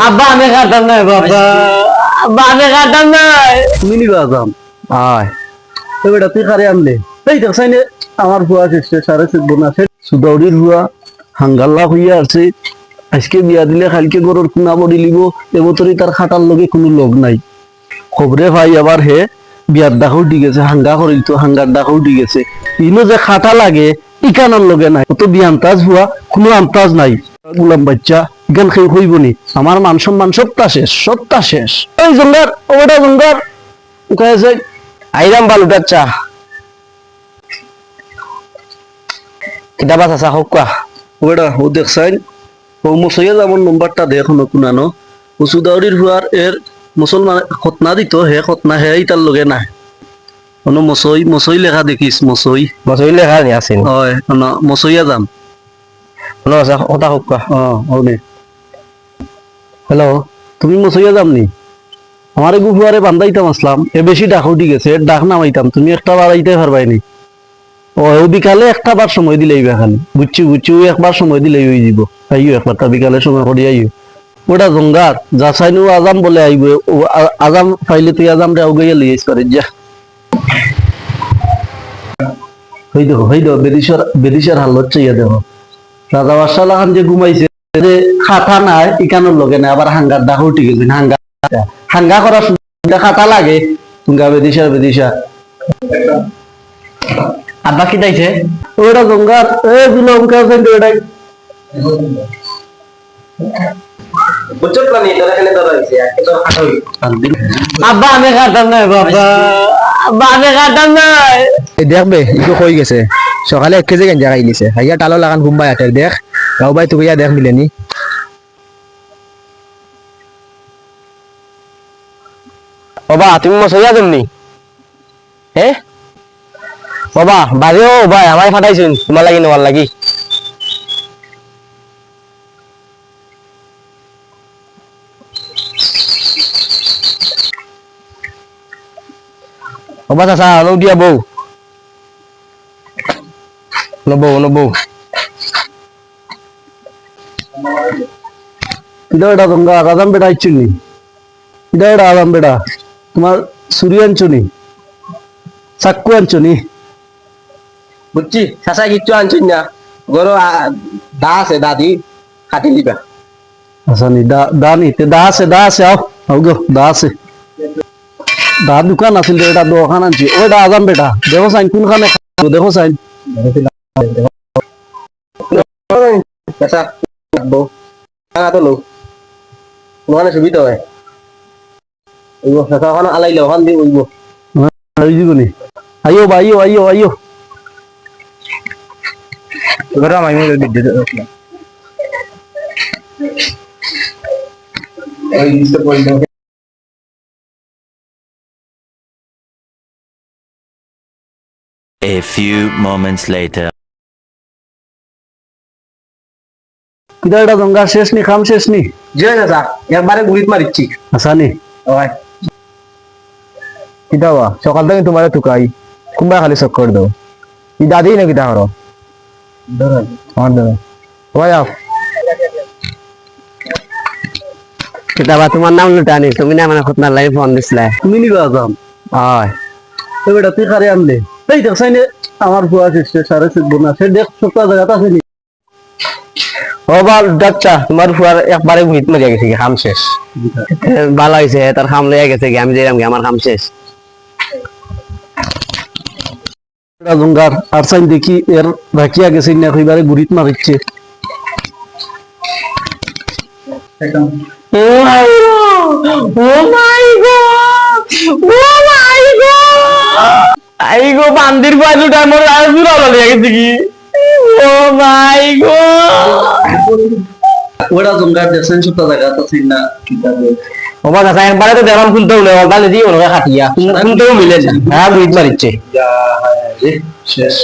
আব্বা আমি খাতাম না বাবা, আব্বা আমি খাতাম না। তুমি নিবা যাম আয় তো বেটা তুই কারে আনলে এই দেখছাই নে আমার হুয়া চেষ্টা সারে চেকবো না সে সুদৌড়ির হুয়া হাঙ্গাল্লা হইয়া আছে আজকে বিয়া দিলে কালকে গরুর কুনা বড়ি লিব এবতরি তার খাটার লগে কোনো লগ নাই খবরে ভাই আবার হে বিয়ার ডাকও উঠি গেছে হাঙ্গা করিল তো হাঙ্গার ডাকও উঠি গেছে ইনো যে খাটা লাগে ইকানোর লগে নাই তো বিয়া আন্তাজ হুয়া কোনো আন্তাজ নাই গুলাম বাচ্চা ইকান খেয়ে হইব নি আমার মান সম্মান সবটা শেষ ওই জঙ্গার ওটা জঙ্গার কয়ে যায় আইরাম বালুটার চা কিতাবা চাচা হোক কোৱা ওটা ও দেখছাই ও মুসইয়া যেমন নম্বরটা দে এখনো কুনানো ও সুদাউরির হুয়ার এর মুসলমান খতনা দিত হে খতনা হে ইতার লগে নাই কোনো মসই লেখা দেখিস মসই মচৰি লেখা নি আছিল হয় মসইয়া যাম চাচা কথা হোক কোৱা নে হ্যালো তুমি মসইয়া যাম নি আমার এগু হুয়ারে বান্ধাইতাম আসলাম এ বেশি ডাক উঠি গেছে এর ডাক নামাইতাম তুমি একটা বাড়াইতে পারবাইনি ও বিকালে একটা বার সময় দিলেই খালি বুঝছি ও একবার সময় দিলেই হয়ে যাব আইও একবার তা বিকালে সময় করে আইও ওটা জঙ্গার যাচাইনু আজাম বলে আইব ও আজাম পাইলে তুই আজাম রে আউগাইয়া লিয়েস করে যা হই দেখো বেদিশার হালত চাইয়া দেখো রাজা বাদশাহ খান যে ঘুমাইছে যে খাতা নাই ইকানোর লগে নাই আবার হাঙ্গার ডাক উঠি গেছে হাঙ্গা করার সুবিধা খাতা লাগে তুঙ্গা বেদিশা আব্বা কি তাইছে ওটা জঙ্গার এ জুলমকার সেন্টার ওটাই বুঝছো প্লানি তোরা এখানে দাঁড়া হইছে আজকে তোর খাতা হই আব্বা আমি খাতাম না বাবা, আব্বা আমি খাতাম না দেখবে ইকো কই গেছে সকালে 1 কেজি গেঞ্জা খাই লিছে হাইয়া টালো লাগান ঘুমবাই আটের দেখ গাও ভাই তুই দেখ মিলেনি বাবা তুমি মচইয়া যামনি হে বাবা বাড়িও ভাই আমায় ফাটাইছেন তোমার লাগি নেওয়ার লাগি বাবা চাচা নৌ দিয়া বউ নবৌ কিটা এটা জঙ্গা আজাম বেটা ইচ্ছুন নি কিটা এটা আজাম বেটা তোমার সুরি আনছো নি চাক্কু আনছো নি বুঝছি চাচা কিচ্ছু আনছেন না গরো দা আছে দাদি কাটি দিবা আচ্ছা নি দা নি তে দা আছে আও গো দা আছে দা দোকান আছিল এটা দোকান আনছি ওটা আজাম বেটা দেখো সাইন কোনখানে দেখো সাইন চাচা বউ টাকা তো লো ওখানে সুবিধা হয় ওইব চাচা ওখানে আলাইলে ওখান দিয়ে ওইব এই জীবনি আইও বা আইও গরম আমি দিতে ওই দিতে পড়লো A few moments later. কিটা এটা জঙ্গা শেষ নি খাম শেষ নি যে চাচা একবারে গুড়িত মারিচ্ছি আচ্ছা নি ওই কিটা বা সকাল থেকে তোমার তুকাই কুম্বা খালি চক্কর দাও ই দাদি না কিটা হরো আমার দাদা ভাই আও কিতাবা তোমার নাম লুটানি তুমি না মানে খুতনার লাগি ফোন দিছিলে তুমি নিবা যাম হয় তো বেটা তুই কারে আনলে এই দেখছাই নে আমার হুয়া চেষ্টা সারে চেকবো না সে দেখ সপ্তাহ জায়গাটা আছে নি ও বাল ডাচ্চা তোমার ফুয়ার একবারে গুড়িত মারিয়া গেছে খাম শেষ ভালো হয়েছে তার খাম লইয়া গেছে আমি যাইলাম আমার খাম শেষ জঙ্গার আর সাইন দেখি এর রাখিয়া গেছে না কইবারে গুড়িত মারিচ্ছে ও মাই গড আই গো বান্দির বাজু টাইমর আর জুরা লইয়া গেছে কি ও মাই গড ওটা জঙ্গার দেখছেন সপ্তাহ জায়গাটা আছে না ও বাবা চাচা একবারে তো দেওয়াল খুলতে হলে ওটা দিয়ে ওরা খাটিয়া খুলতেও মিলে না হ্যাঁ গুড়িত মারিচ্ছে শেষ